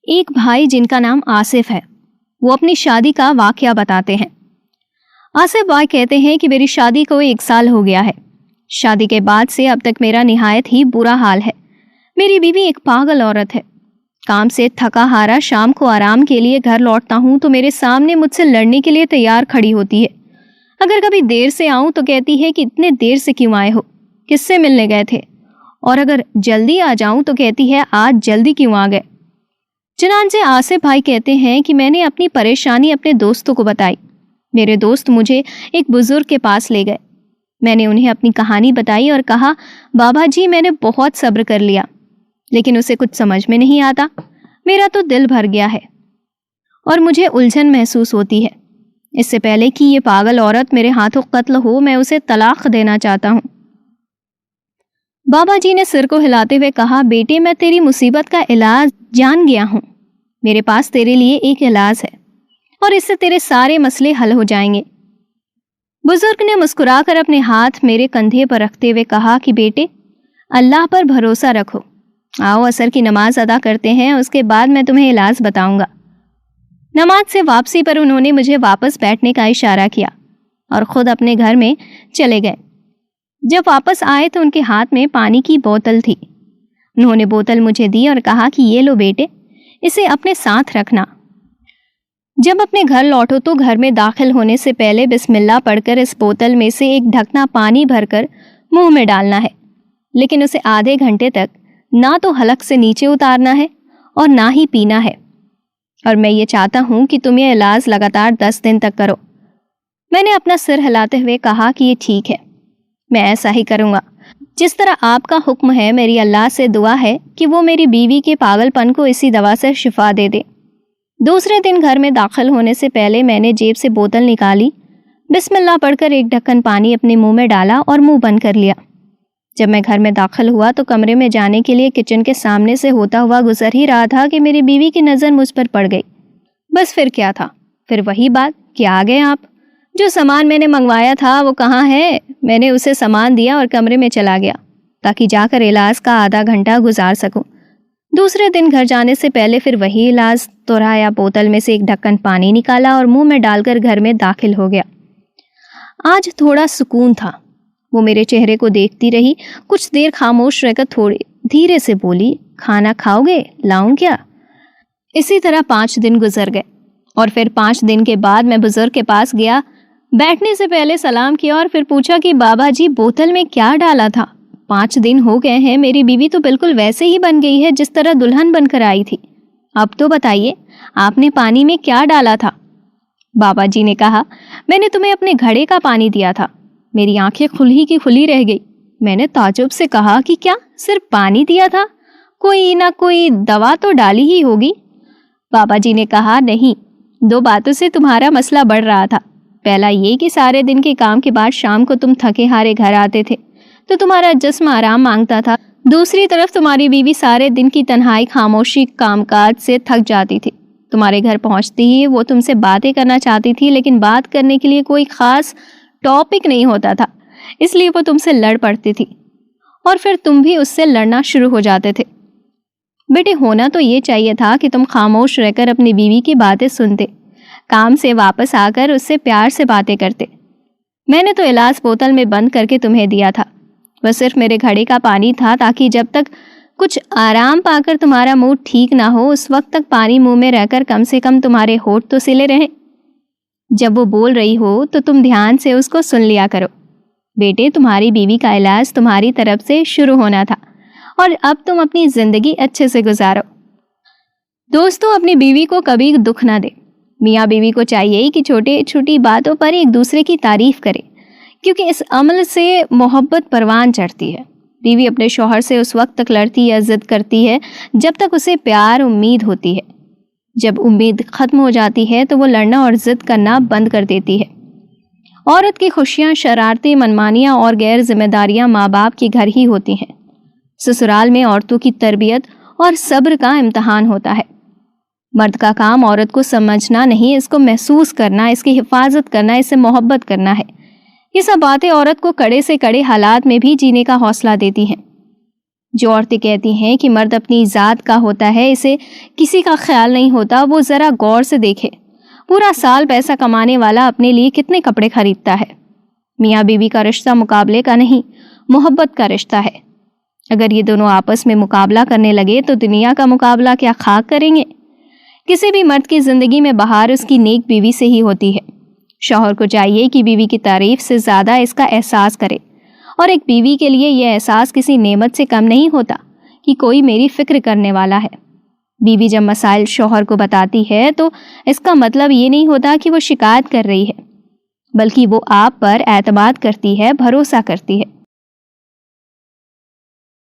ایک بھائی جن کا نام آصف ہے، وہ اپنی شادی کا واقعہ بتاتے ہیں۔ آصف بھائی کہتے ہیں کہ میری شادی کو 1 سال ہو گیا ہے۔ شادی کے بعد سے اب تک میرا نہایت ہی برا حال ہے۔ میری بیوی ایک پاگل عورت ہے۔ کام سے تھکا ہارا شام کو آرام کے لیے گھر لوٹتا ہوں تو میرے سامنے مجھ سے لڑنے کے لیے تیار کھڑی ہوتی ہے۔ اگر کبھی دیر سے آؤں تو کہتی ہے کہ اتنے دیر سے کیوں آئے ہو، کس سے ملنے گئے تھے؟ اور اگر جلدی آ جاؤں تو کہتی ہے آج جلدی کیوں آ گئے؟ چنانچہ آصف بھائی کہتے ہیں کہ میں نے اپنی پریشانی اپنے دوستوں کو بتائی۔ میرے دوست مجھے ایک بزرگ کے پاس لے گئے۔ میں نے انہیں اپنی کہانی بتائی اور کہا، بابا جی میں نے بہت صبر کر لیا لیکن اسے کچھ سمجھ میں نہیں آتا۔ میرا تو دل بھر گیا ہے اور مجھے الجھن محسوس ہوتی ہے۔ اس سے پہلے کہ یہ پاگل عورت میرے ہاتھوں قتل ہو میں اسے طلاق دینا چاہتا ہوں۔ بابا جی نے سر کو ہلاتے ہوئے کہا، بیٹے میں تیری مصیبت کا علاج جان گیا ہوں۔ میرے پاس تیرے لیے ایک علاج ہے اور اس سے تیرے سارے مسئلے حل ہو جائیں گے۔ بزرگ نے مسکرا کر اپنے ہاتھ میرے کندھے پر رکھتے ہوئے کہا کہ بیٹے اللہ پر بھروسہ رکھو، آؤ عصر کی نماز ادا کرتے ہیں، اس کے بعد میں تمہیں علاج بتاؤں گا۔ نماز سے واپسی پر انہوں نے مجھے واپس بیٹھنے کا اشارہ کیا اور خود اپنے گھر میں چلے گئے۔ جب واپس آئے تو ان کے ہاتھ میں پانی کی بوتل تھی۔ انہوں نے بوتل مجھے دی اور کہا کہ یہ لو بیٹے، اسے اپنے ساتھ رکھنا۔ جب اپنے گھر لوٹو تو گھر میں داخل ہونے سے پہلے بسم اللہ پڑھ کر اس بوتل میں سے ایک ڈھکنا پانی بھر کر منہ میں ڈالنا ہے، لیکن اسے آدھے گھنٹے تک نہ تو حلق سے نیچے اتارنا ہے اور نہ ہی پینا ہے، اور میں یہ چاہتا ہوں کہ تم یہ علاج لگاتار 10 دن تک کرو۔ میں نے اپنا سر ہلاتے ہوئے کہا کہ یہ ٹھیک ہے، میں ایسا ہی کروں گا جس طرح آپ کا حکم ہے۔ میری اللہ سے دعا ہے کہ وہ میری بیوی کے پاگل پن کو اسی دوا سے شفا دے دے۔ دوسرے دن گھر میں داخل ہونے سے پہلے میں نے جیب سے بوتل نکالی، بسم اللہ پڑھ کر ایک ڈھکن پانی اپنے منہ میں ڈالا اور منہ بند کر لیا۔ جب میں گھر میں داخل ہوا تو کمرے میں جانے کے لیے کچن کے سامنے سے ہوتا ہوا گزر ہی رہا تھا کہ میری بیوی کی نظر مجھ پر پڑ گئی۔ بس پھر کیا تھا؟ پھر وہی بات کہ آ گئے آپ، جو سامان میں نے منگوایا تھا وہ کہاں ہے؟ میں نے اسے سامان دیا اور کمرے میں چلا گیا تاکہ جا کر علاج کا آدھا گھنٹہ گزار سکوں۔ دوسرے دن گھر جانے سے پہلے پھر وہی علاج دہرایا، بوتل میں سے ایک ڈھکن پانی نکالا اور منہ میں ڈال کر گھر میں داخل ہو گیا۔ آج تھوڑا سکون تھا۔ وہ میرے چہرے کو دیکھتی رہی، کچھ دیر خاموش رہ کر تھوڑی دھیرے سے بولی، کھانا کھاؤ گے؟ لاؤں کیا؟ اسی طرح 5 دن گزر گئے اور پھر 5 دن کے بعد میں بزرگ کے پاس گیا۔ بیٹھنے سے پہلے سلام کیا اور پھر پوچھا کہ بابا جی بوتل میں کیا ڈالا تھا؟ 5 دن ہو گئے ہیں، میری بیوی تو بالکل ویسے ہی بن گئی ہے جس طرح دلہن بن کر آئی تھی۔ اب تو بتائیے آپ نے پانی میں کیا ڈالا تھا؟ بابا جی نے کہا، میں نے تمہیں اپنے گھڑے کا پانی دیا تھا۔ میری آنکھیں کھلی کی کھلی رہ گئی۔ میں نے تعجب سے کہا کہ کیا صرف پانی دیا تھا؟ کوئی نہ کوئی دوا تو ڈالی ہی ہوگی۔ بابا جی نے کہا، نہیں، 2 باتوں سے تمہارا مسئلہ بڑھ رہا تھا۔ پہلا یہ کہ سارے دن کے کام کے بعد شام کو تم تھکے ہارے گھر آتے تھے تو تمہارا جسم آرام مانگتا تھا۔ دوسری طرف تمہاری بیوی سارے دن کی تنہائی، خاموشی، کام کاج سے تھک جاتی تھی۔ تمہارے گھر پہنچتی ہی وہ تم سے باتیں کرنا چاہتی تھی، لیکن بات کرنے کے لیے کوئی خاص ٹاپک نہیں ہوتا تھا، اس لیے وہ تم سے لڑ پڑتی تھی اور پھر تم بھی اس سے لڑنا شروع ہو جاتے تھے۔ بیٹے ہونا تو یہ چاہیے تھا کہ تم خاموش رہ کر اپنی بیوی کی باتیں سنتے، کام سے واپس آ کر اس سے پیار سے باتیں کرتے۔ میں نے تو علاج بوتل میں بند کر کے تمہیں دیا تھا، وہ صرف میرے گھڑے کا پانی تھا تاکہ جب تک کچھ آرام پا کر تمہارا موڈ ٹھیک نہ ہو اس وقت تک پانی منہ میں رہ کر کم سے کم تمہارے ہونٹ تو سلے رہیں۔ جب وہ بول رہی ہو تو تم دھیان سے اس کو سن لیا کرو۔ بیٹے تمہاری بیوی کا علاج تمہاری طرف سے شروع ہونا تھا اور اب تم اپنی زندگی اچھے سے گزارو۔ دوستو، اپنی بیوی کو کبھی دکھ نہ دے۔ میاں بیوی کو چاہیے کہ چھوٹی چھوٹی باتوں پر ایک دوسرے کی تعریف کرے، کیونکہ اس عمل سے محبت پروان چڑھتی ہے۔ بیوی اپنے شوہر سے اس وقت تک لڑتی یا ضد کرتی ہے جب تک اسے پیار امید ہوتی ہے۔ جب امید ختم ہو جاتی ہے تو وہ لڑنا اور ضد کرنا بند کر دیتی ہے۔ عورت کی خوشیاں، شرارتیں، منمانیاں اور غیر ذمہ داریاں ماں باپ کے گھر ہی ہوتی ہیں۔ سسرال میں عورتوں کی تربیت اور صبر کا امتحان ہوتا ہے۔ مرد کا کام عورت کو سمجھنا نہیں، اس کو محسوس کرنا، اس کی حفاظت کرنا، اس سے محبت کرنا ہے۔ یہ سب باتیں عورت کو کڑے سے کڑے حالات میں بھی جینے کا حوصلہ دیتی ہیں۔ جو عورتیں کہتی ہیں کہ مرد اپنی ذات کا ہوتا ہے، اسے کسی کا خیال نہیں ہوتا، وہ ذرا غور سے دیکھے پورا سال پیسہ کمانے والا اپنے لیے کتنے کپڑے خریدتا ہے۔ میاں بیوی کا رشتہ مقابلے کا نہیں، محبت کا رشتہ ہے۔ اگر یہ دونوں آپس میں مقابلہ کرنے لگے تو دنیا کا مقابلہ کیا خاک کریں گے؟ کسی بھی مرد کی زندگی میں بہار اس کی نیک بیوی سے ہی ہوتی ہے۔ شوہر کو چاہیے کہ بیوی کی تعریف سے زیادہ اس کا احساس کرے، اور ایک بیوی کے لیے یہ احساس کسی نعمت سے کم نہیں ہوتا کہ کوئی میری فکر کرنے والا ہے۔ بیوی جب مسائل شوہر کو بتاتی ہے تو اس کا مطلب یہ نہیں ہوتا کہ وہ شکایت کر رہی ہے، بلکہ وہ آپ پر اعتماد کرتی ہے، بھروسہ کرتی ہے۔